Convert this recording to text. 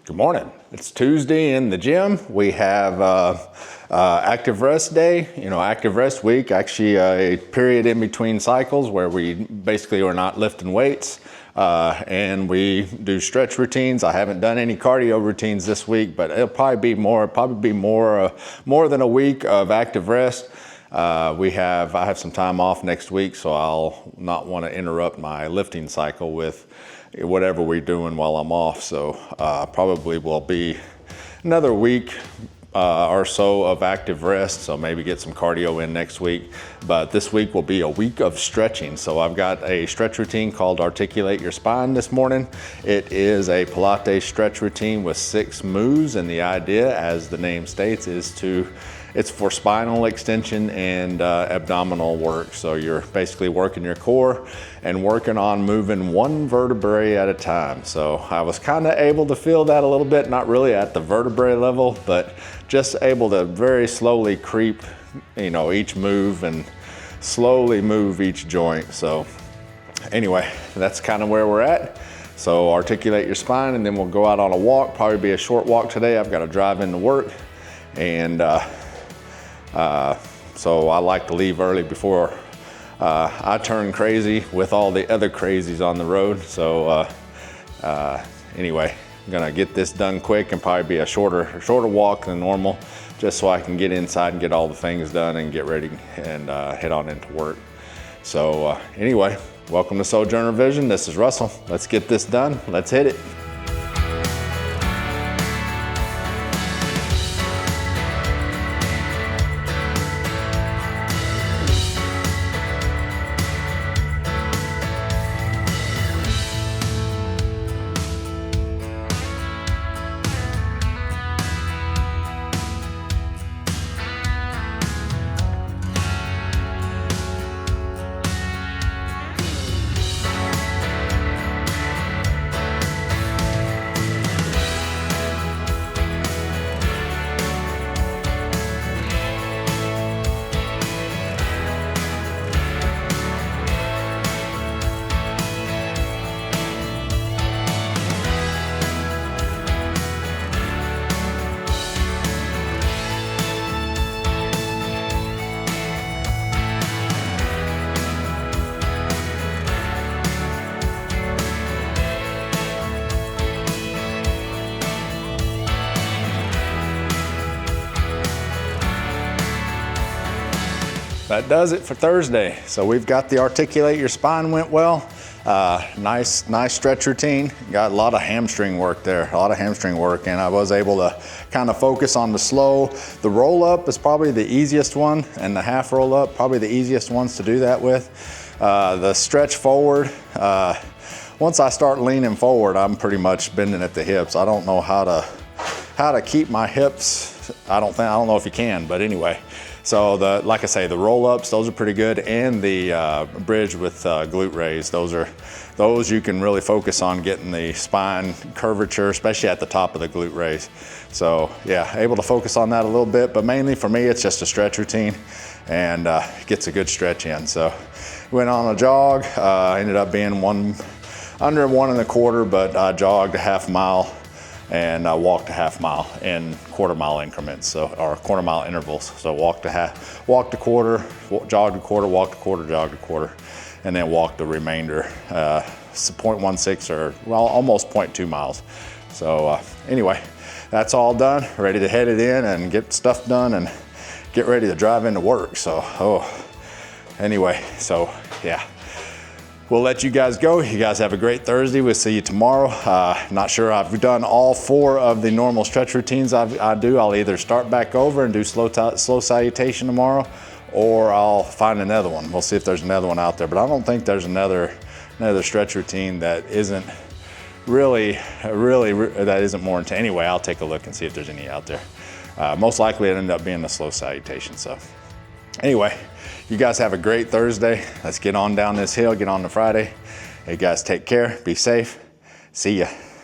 Good morning. It's Tuesday in the gym. We have active rest day, active rest week, actually a period in between cycles where we basically are not lifting weights and we do stretch routines. I haven't done any cardio routines this week, but it'll probably be more than a week of active rest. I have some time off next week, so I'll not want to interrupt my lifting cycle with whatever we're doing while I'm off. So probably will be another week or so of active rest, so maybe get some cardio in next week. But this week will be a week of stretching. So I've got a stretch routine called Articulate Your Spine this morning. It is a Pilates stretch routine with 6 moves, and the idea, as the name states, it's for spinal extension and abdominal work. So you're basically working your core and working on moving one vertebrae at a time. So I was kind of able to feel that a little bit, not really at the vertebrae level, but just able to very slowly creep, each move and slowly move each joint. So anyway, that's kind of where we're at. So articulate your spine, and then we'll go out on a walk, probably be a short walk today. I've got to drive into work, and so I like to leave early before I turn crazy with all the other crazies on the road. So anyway, I'm gonna get this done quick and probably be a shorter walk than normal, just so I can get inside and get all the things done and get ready and head on into work. So anyway, welcome to Sojourner Vision. This is Russell. Let's get this done. Let's hit it. That does it for Thursday. So we've got the Articulate Your Spine went well. Nice stretch routine. Got a lot of hamstring work there, and I was able to kind of focus on the slow. The roll up is probably the easiest one, and the half roll up, probably the easiest ones to do that with. The stretch forward, once I start leaning forward, I'm pretty much bending at the hips. I don't know how to keep my hips. I don't know if you can, but anyway. So like I say, the roll-ups, those are pretty good, and the bridge with glute raise, those you can really focus on getting the spine curvature, especially at the top of the glute raise. So yeah, able to focus on that a little bit, but mainly for me, it's just a stretch routine and gets a good stretch in. So went on a jog, ended up being under 1.25, but I jogged a half mile and I walked a half mile in quarter-mile increments, or quarter-mile intervals. So walked a quarter, jogged a quarter, walked a quarter, jogged a quarter, and then walked the remainder, 0.16 or almost 0.2 miles. So anyway, that's all done. Ready to head it in and get stuff done and get ready to drive into work. So anyway, so yeah. We'll let you guys go. You guys have a great Thursday. We'll see you tomorrow. Not sure I've done all 4 of the normal stretch routines I do. I'll either start back over and do slow salutation tomorrow, or I'll find another one. We'll see if there's another one out there, but I don't think there's another stretch routine that isn't really that isn't more intense. Anyway, I'll take a look and see if there's any out there. Most likely it ended up being the slow salutation. So anyway, you guys have a great Thursday. Let's get on down this hill, get on to Friday. Hey guys, take care, be safe. See ya.